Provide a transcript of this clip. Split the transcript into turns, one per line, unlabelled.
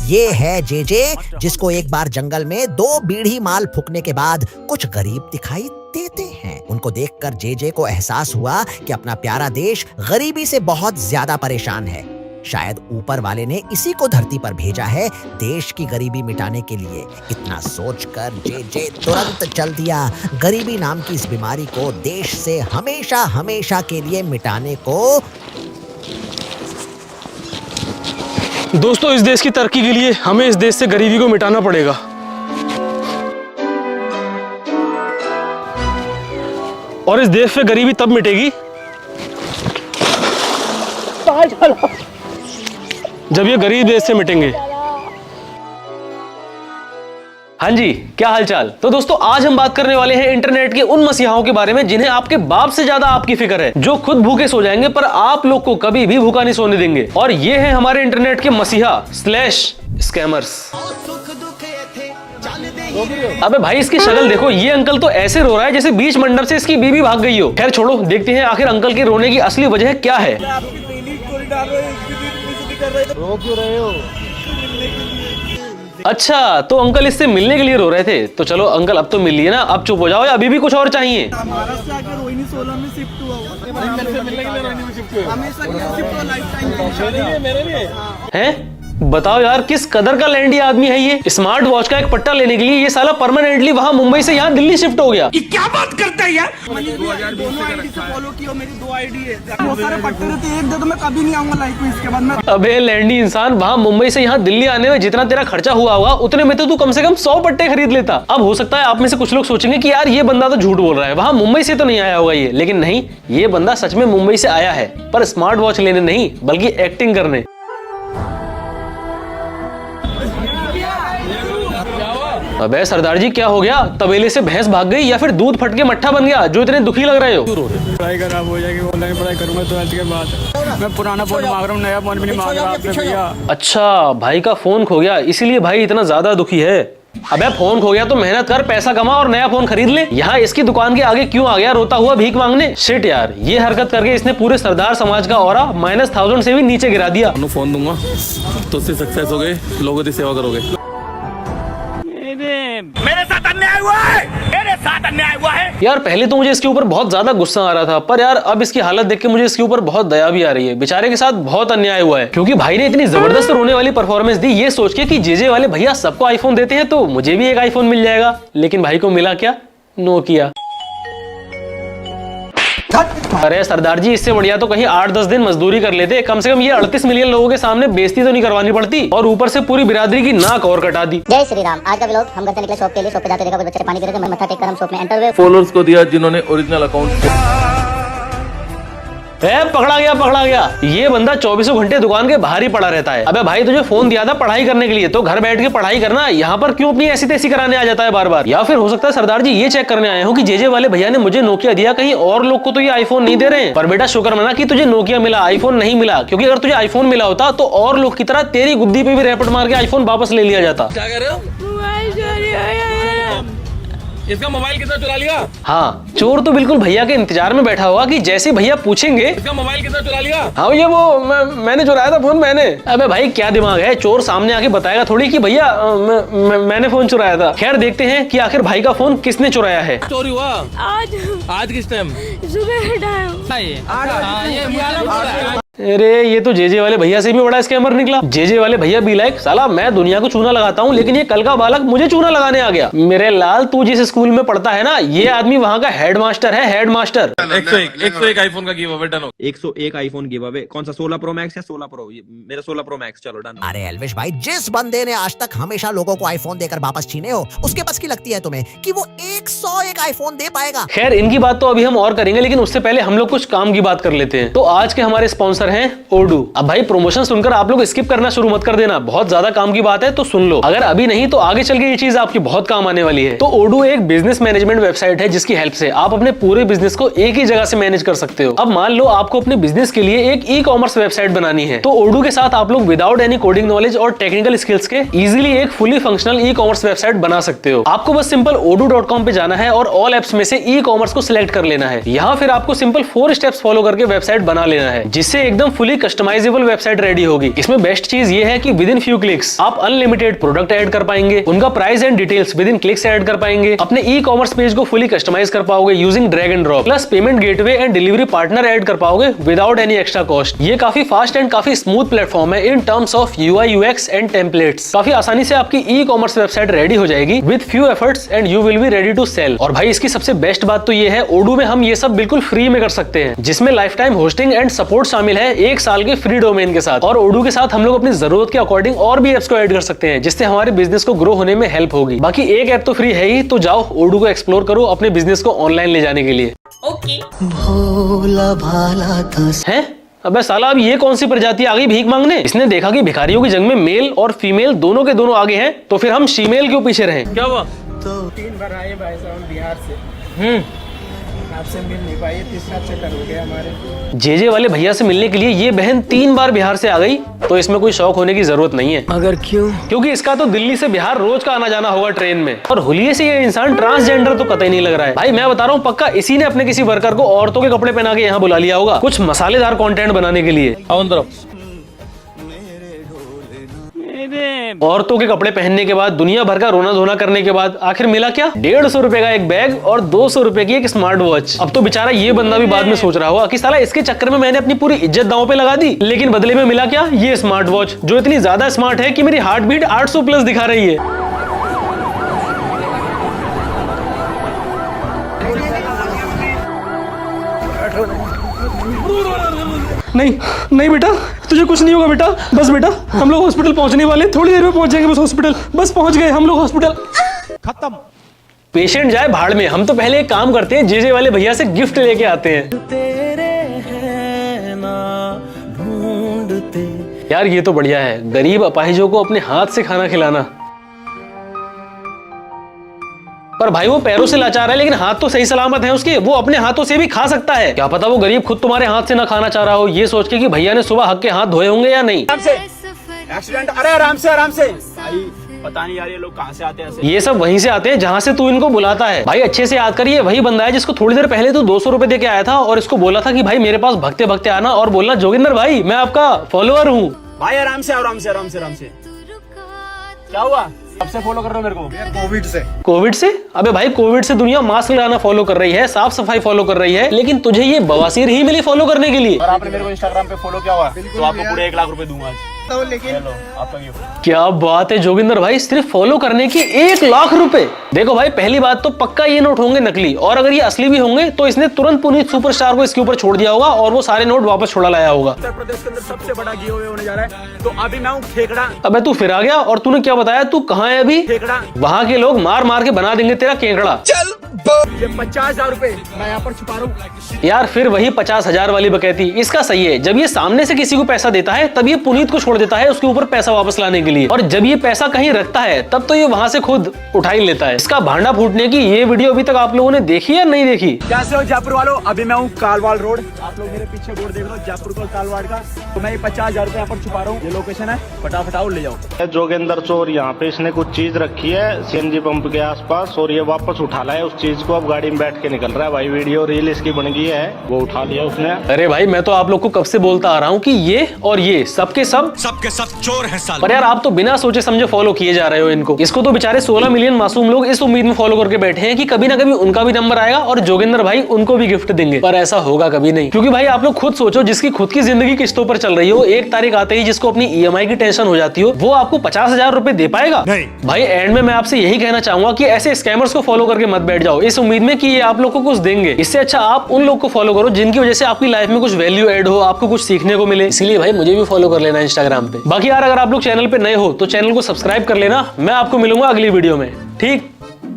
ये है जेजे, जिसको एक बार जंगल में 2 बीड़ी माल फूकने के बाद कुछ गरीब दिखाई देते हैं। उनको देखकर जेजे को एहसास हुआ कि अपना प्यारा देश गरीबी से बहुत ज्यादा परेशान है। शायद ऊपर वाले ने इसी को धरती पर भेजा है देश की गरीबी मिटाने के लिए। इतना सोचकर जेजे तुरंत चल दिया गरीबी नाम की इस बीमारी को देश से हमेशा हमेशा के लिए मिटाने को।
दोस्तों, इस देश की तरक्की के लिए हमें इस देश से गरीबी को मिटाना पड़ेगा। और इस देश पे गरीबी तब मिटेगी जब ये गरीब देश से मिटेंगे। हाँ जी, क्या हालचाल। तो दोस्तों, आज हम बात करने वाले हैं इंटरनेट के उन मसीहाओं के बारे में जिन्हें आपके बाप से ज्यादा आपकी फिक्र है, जो खुद भूखे सो जाएंगे पर आप लोग को कभी भी भूखा नहीं सोने देंगे। और ये है हमारे इंटरनेट के मसीहा स्लैश स्कैमर्स। अबे भाई, इसकी शक्ल देखो। ये अंकल तो ऐसे रो रहा है जैसे बीच मंडप से इसकी बीवी भाग गई हो। खैर छोड़ो, देखते हैं आखिर अंकल के रोने की असली वजह क्या है।
रो क्यों रहे हो?
अच्छा, तो अंकल इससे मिलने के लिए रो रहे थे। तो चलो अंकल, अब तो मिल लिए ना, अब चुप हो जाओ या अभी भी कुछ और चाहिए?
महाराष्ट्र आकर रोहिणी 16 में शिफ्ट हुआ
हैं? बताओ यार, किस कदर का लैंडी आदमी है ये। स्मार्ट वॉच का एक पट्टा लेने के लिए ये साला परमानेंटली वहां मुंबई से यहाँ दिल्ली शिफ्ट हो गया।
ये क्या बात करता है यार?
मैंने 2020 आईडी से फॉलो किया, मेरी 2 आईडी है। बहुत सारे पट्टे रहते, एक दे तो मैं कभी नहीं आऊंगा लाइफ में इसके बाद मैं।
अबे लैंडी इंसान, वहां मुंबई से यहाँ दिल्ली आने में जितना तेरा खर्चा हुआ होगा उतने में तो तू कम से कम 100 पट्टे खरीद लेता। अब हो सकता है आप में से कुछ लोग सोचेंगे कि यार ये बंदा तो झूठ बोल रहा है, वहां मुंबई से तो नहीं आया होगा ये। लेकिन नहीं, ये बंदा सच में मुंबई से आया है, पर स्मार्ट वॉच लेने नहीं बल्कि एक्टिंग करने। अबे सरदार जी, क्या हो गया? तबेले से भैंस भाग गई या फिर दूध फट के मट्ठा बन गया जो इतने दुखी लग रहे हो?
पढ़ाई खराब हो जाएगी, ऑनलाइन पढ़ाई करूंगा 12th के बाद। मैं पुराना फोन मांग रहा हूँ, नया फोन भी नहीं मांग रहा आपने भैया।
अच्छा, भाई का फोन खो गया इसीलिए भाई इतना ज्यादा दुखी है। अबे फोन खो गया तो मेहनत कर, पैसा कमा और नया फोन खरीद ले। यहाँ इसकी दुकान के आगे क्यों आ गया रोता हुआ भीख मांगने? शिट यार, ये हरकत करके इसने पूरे सरदार समाज का ऑरा -1000 से भी नीचे गिरा दिया।
फोन दूंगा तो उससे सक्सेस हो गए, लोगों की सेवा करोगे।
मेरे साथ अन्याय हुआ है, मेरे साथ अन्याय हुआ है।
यार पहले तो मुझे इसके ऊपर बहुत ज्यादा गुस्सा आ रहा था, पर यार अब इसकी हालत देख के मुझे इसके ऊपर बहुत दया भी आ रही है। बेचारे के साथ बहुत अन्याय हुआ है, क्योंकि भाई ने इतनी जबरदस्त रोने वाली परफॉर्मेंस दी ये सोच के कि जेजे वाले भैया सबको आईफोन देते हैं तो मुझे भी एक आईफोन मिल जाएगा। लेकिन भाई को मिला क्या? नोकिया। अरे सरदार जी, इससे बढ़िया तो कहीं 8-10 दिन मजदूरी कर लेते, कम से कम ये 38 मिलियन लोगों के सामने बेइज्जती तो नहीं करवानी पड़ती, और ऊपर से पूरी बिरादरी की नाक और कटा दी।
जय श्री राम। आज का व्लॉग हम घर से निकले शॉप के लिए। शॉप पे जाते देखा कुछ बच्चे पानी पी रहे थे, मैं मत्था टेक कर हम शॉप में एंटर हुए।
फॉलोअर्स को दिया जिन्होंने ओरिजिनल अकाउंट।
पकड़ा गया। ये बंदा 24 घंटे दुकान के बाहर ही पड़ा रहता है। अबे भाई, तुझे फोन दिया था पढ़ाई करने के लिए, तो घर बैठ के पढ़ाई करना, यहाँ पर क्यों अपनी ऐसी तैसी कराने आ जाता है बार बार? या फिर हो सकता है सरदार जी ये चेक करने आए हो कि जेजे वाले भैया ने मुझे नोकिया दिया, कहीं और लोग को तो ये आईफोन नहीं दे रहे हैं। पर बेटा शुक्र मना कि तुझे नोकिया मिला, आईफोन नहीं मिला, क्योंकि अगर तुझे आईफोन मिला होता तो और लोग की तरह तेरी गुद्दी पे भी रैपट मार के आईफोन वापस ले लिया जाता।
क्या कह रहे हो? इसका मोबाइल कितना चुरा लिया?
हाँ, चोर तो बिल्कुल भैया के इंतजार में बैठा हुआ कि जैसे भैया पूछेंगे
इसका मोबाइल कितना चुरा लिया।
हाँ भैया, वो मैंने चुराया था फोन, मैंने। अबे भाई, क्या दिमाग है? चोर सामने आके बताएगा थोड़ी कि भैया मैंने फोन चुराया था। खैर देखते हैं कि आखिर भाई का फोन किसने चुराया है।
चोरी हुआ आज किस टाइम?
सुबह टाइम।
अरे ये तो जेजे वाले भैया से भी बड़ा स्कैमर निकला। जेजे वाले भैया भी लाइक, साला मैं दुनिया को चूना लगाता हूँ लेकिन ये कल का बालक मुझे चूना लगाने आ गया। मेरे लाल, तू जिस स्कूल में पढ़ता है ना, ये आदमी वहाँ का हेडमास्टर है, हेडमास्टर।
101 आईफोन का गिव अवे डन हो।
101 आईफोन गिव अवे। कौन सा, 16 प्रो मैक्स या 16 प्रो? मेरा 16 प्रो मैक्स। चलो डन।
अरे एल्विश भाई, जिस बंदे ने आज तक हमेशा लोगों को आईफोन देकर वापस छीने हो, उसके बस की लगती है तुम्हें कि वो 101 आईफोन दे पाएगा?
खैर इनकी बात तो अभी हम और करेंगे, लेकिन उससे पहले हम लोग कुछ काम की बात कर लेते हैं। तो आज के हमारे स्पॉन्सर हैं ओडू। अब भाई प्रमोशन सुनकर आप लोग स्किप करना शुरू मत कर देना, बहुत ज्यादा काम की बात है तो सुन लो। अगर अभी नहीं तो आगे चल के ये चीज आपकी बहुत काम आने वाली है। तो ओडू एक बिजनेस मैनेजमेंट वेबसाइट है जिसकी हेल्प से आप अपने पूरे बिजनेस को एक ही जगह से मैनेज कर सकते हो। अब मान लो आपको अपने बिजनेस के लिए एक ई कॉमर्स वेबसाइट बनानी है, तो ओडू के साथ आप लोग विदाउट एनी कोडिंग नॉलेज और टेक्निकल स्किल्स के इजीली एक fully functional e commerce website बना सकते हो। आपको बस सिंपल odoo.com पे जाना है और ऑल एप्स में से ई कॉमर्स को सिलेक्ट कर लेना है। यहाँ फिर आपको सिंपल 4 स्टेप्स फॉलो करके वेबसाइट बना लेना है, जिससे एकदम एकदम फुली कस्टमाइजेबल वेबसाइट रेडी होगी। इसमें बेस्ट चीज ये है कि विद इन फ्यू क्लिक्स आप अनलिमिटेड प्रोडक्ट ऐड कर पाएंगे, उनका price and details with in clicks add कर पाएंगे, अपने ई कॉमर्स पेज को फुली कस्टमाइज कर पाओगे using drag and drop, plus payment gateway and delivery partner add कर पाओगे विदाउट एनी एक्स्ट्रा कॉस्ट। ये काफी फास्ट एंड काफी स्मूथ प्लेटफॉर्म है in terms of UI UX and templates. काफी आसानी से आपकी ई कॉमर्स वेबसाइट रेडी हो जाएगी with few efforts and you will be ready to sell. और भाई इसकी सबसे बेस्ट बात तो ये है, ओडू में हम ये सब बिल्कुल फ्री में कर सकते हैं, जिसमें life time hosting and support शामिल है 1 साल के फ्री डोमेन के साथ। और ओडू के साथ हम लोग अपनी जरूरत के अकॉर्डिंग और भी एप्स को ऐड कर सकते हैं, जिससे हमारे बिजनेस को ग्रो होने में हेल्प होगी। बाकी एक ऐप तो फ्री है ही, तो जाओ ओडू को एक्सप्लोर करो अपने बिजनेस को ऑनलाइन ले जाने के लिए।
ओके।
भोला भाला था
है अबे साला, अब ये कौन सी प्रजाति आ गई भीख मांगने? इसने देखा कि भिखारियों की जंग में मेल और फीमेल दोनों के दोनों आगे हैं, तो फिर हम शीमेल क्यों पीछे रहे?
क्या हुआ?
3 बार आए भाई साहब बिहार से, आपसे मिल नहीं पाई, तीसरा चक्कर हो गया हमारे।
जेजे वाले भैया से मिलने के लिए ये बहन 3 बार बिहार से आ गई, तो इसमें कोई शौक होने की जरूरत नहीं है।
मगर क्यों?
क्योंकि इसका तो दिल्ली से बिहार रोज का आना जाना होगा ट्रेन में। और हुलिये से ये इंसान ट्रांसजेंडर तो कतई नहीं लग रहा है। भाई मैं बता रहा हूँ, पक्का इसी ने अपने किसी वर्कर को औरतों के कपड़े पहना के यहाँ बुला लिया होगा, कुछ मसालेदार कंटेंट बनाने के लिए।
आओ अंदर।
औरतों के कपड़े पहनने के बाद, दुनिया भर का रोना धोना करने के बाद आखिर मिला क्या? 150 रुपए का एक बैग और 200 रुपए की एक स्मार्ट वॉच। अब तो बेचारा ये बंदा भी बाद में सोच रहा होगा कि साला इसके चक्कर में मैंने अपनी पूरी इज्जत दांव पे लगा दी, लेकिन बदले में मिला क्या? ये स्मार्ट वॉच जो इतनी ज्यादा स्मार्ट है कि मेरी हार्ट बीट 800 प्लस दिखा रही है। नहीं नहीं बेटा, तुझे कुछ नहीं होगा बेटा। बस बेटा, हम लोग हॉस्पिटल पहुंचने वाले, थोड़ी देर में पहुंच जाएंगे बस हॉस्पिटल। बस पहुंच गए हम लोग हॉस्पिटल। खत्म। पेशेंट जाए भाड़ में, हम तो पहले एक काम करते हैं, जेजे वाले भैया से गिफ्ट लेके आते हैं। यार ये तो बढ़िया है, गरीब अपाहिजों को अपने हाथ से खाना खिलाना। पर भाई वो पैरों से लाचार है, लेकिन हाथ तो सही सलामत है उसके, वो अपने हाथों से भी खा सकता है। क्या पता वो गरीब खुद तुम्हारे हाथ से ना खाना चाह रहा हो, ये सोच के कि भैया ने सुबह हक के हाथ धोए होंगे या नहीं।
एक्सीडेंट, अरे आराम से आराम से। भाई पता नहीं यार ये लोग कहाँ से आते हैं।
ये सब वहीं से आते हैं जहाँ से तू इनको बुलाता है। भाई अच्छे से याद करिए, वही बंदा है जिसको थोड़ी देर पहले तू 200 रुपए दे के आया था और इसको बोला था कि भाई मेरे पास भगते भगते आना, और बोलना जोगिंदर भाई मैं आपका फॉलोअर हूँ।
भाई आराम से आराम से आराम से आराम से। क्या हुआ? कब से फॉलो कर रहे हो मेरे को? कोविड से।
कोविड से? अबे भाई कोविड से दुनिया मास्क लगाना फॉलो कर रही है, साफ सफाई फॉलो कर रही है, लेकिन तुझे ये बवासीर ही मिली फॉलो करने के लिए।
और आपने मेरे को इंस्टाग्राम पे फॉलो किया हुआ, तो आपको पूरे 1 लाख रुपए दूंगा आज। तो लेकिन आपका
क्या बात है जोगिंदर भाई, सिर्फ फॉलो करने के 1 लाख रुपए। देखो भाई पहली बात तो पक्का ये नोट होंगे नकली, और अगर ये असली भी होंगे तो इसने तुरंत पुनीत सुपरस्टार को इसके ऊपर छोड़ दिया होगा और वो सारे नोट वापस छोड़ा लाया होगा।
उत्तर प्रदेश के अंदर सबसे बड़ा गिव अवे होने जा रहा है, तो अभी मैं हूँ खेकड़ा।
अबे तू फिर आ गया, और तूने क्या बताया तू कहाँ है अभी?
खेकड़ा।
वहाँ के लोग मार मार के बना देंगे तेरा केकड़ा।
ये 50,000 रुपए मैं यहाँ पर छुपा रहा हूँ।
यार फिर वही 50,000 वाली बकैती। इसका सही है, जब ये सामने से किसी को पैसा देता है तब ये पुनीत को छोड़ देता है उसके ऊपर पैसा वापस लाने के लिए, और जब ये पैसा कहीं रखता है तब तो ये वहां से खुद उठा ही लेता है। इसका भांडा फूटने की ये वीडियो अभी तक आप लोगों ने देखी या नहीं देखी?
कैसे हो जयपुर वालों? अभी मैं हूँ कालवाड़ रोड, आप लोग मेरे पीछे रोड देख रहे हो, जयपुर को कालवाड़ का। तो मैं ये 50,000 रुपए यहाँ पर छुपा रहा हूँ, ये लोकेशन है, फटाफट आओ ले जाओ।
जोगेंद्र चोर यहाँ पे इसने कुछ चीज रखी है CNG पंप के आसपास, और ये वापस उठा लाया उस चीज को, अब गाड़ी में बैठ के निकल रहा है। भाई वीडियो रील इसकी बन गई है, वो उठा लिया उसने।
अरे भाई मैं तो आप लोग को कब से बोलता आ रहा हूँ कि ये और ये सबके सब
चोर है साल।
पर यार आप तो बिना सोचे समझे फॉलो किए जा रहे हो इनको। इसको तो बेचारे 16 मिलियन मासूम लोग इस उम्मीद में फॉलो करके बैठे हैं कि कभी ना कभी उनका भी नंबर आएगा और जोगिंदर भाई उनको भी गिफ्ट देंगे, पर ऐसा होगा कभी नहीं। क्योंकि भाई आप लोग खुद सोचो, जिसकी खुद की जिंदगी किस्तों पर चल रही हो, 1 तारीख आते ही जिसको अपनी EMI की टेंशन हो जाती हो, वो आपको 50,000 रुपए दे पाएगा? नहीं भाई। एंड में मैं आपसे यही कहना चाहूंगा कि ऐसे स्कैमर्स को फॉलो करके मत बैठ जाओ इस उम्मीद में कि ये आप लोग को कुछ देंगे। इससे अच्छा आप उन लोग को फॉलो करो जिनकी वजह से आपकी लाइफ में कुछ वैल्यू ऐड हो, आपको कुछ सीखने को मिले। इसीलिए भाई मुझे भी फॉलो कर लेना इंस्टाग्राम पे। बाकी यार अगर आप लोग चैनल पे नए हो तो चैनल को सब्सक्राइब कर लेना। मैं आपको मिलूंगा अगली वीडियो में, ठीक?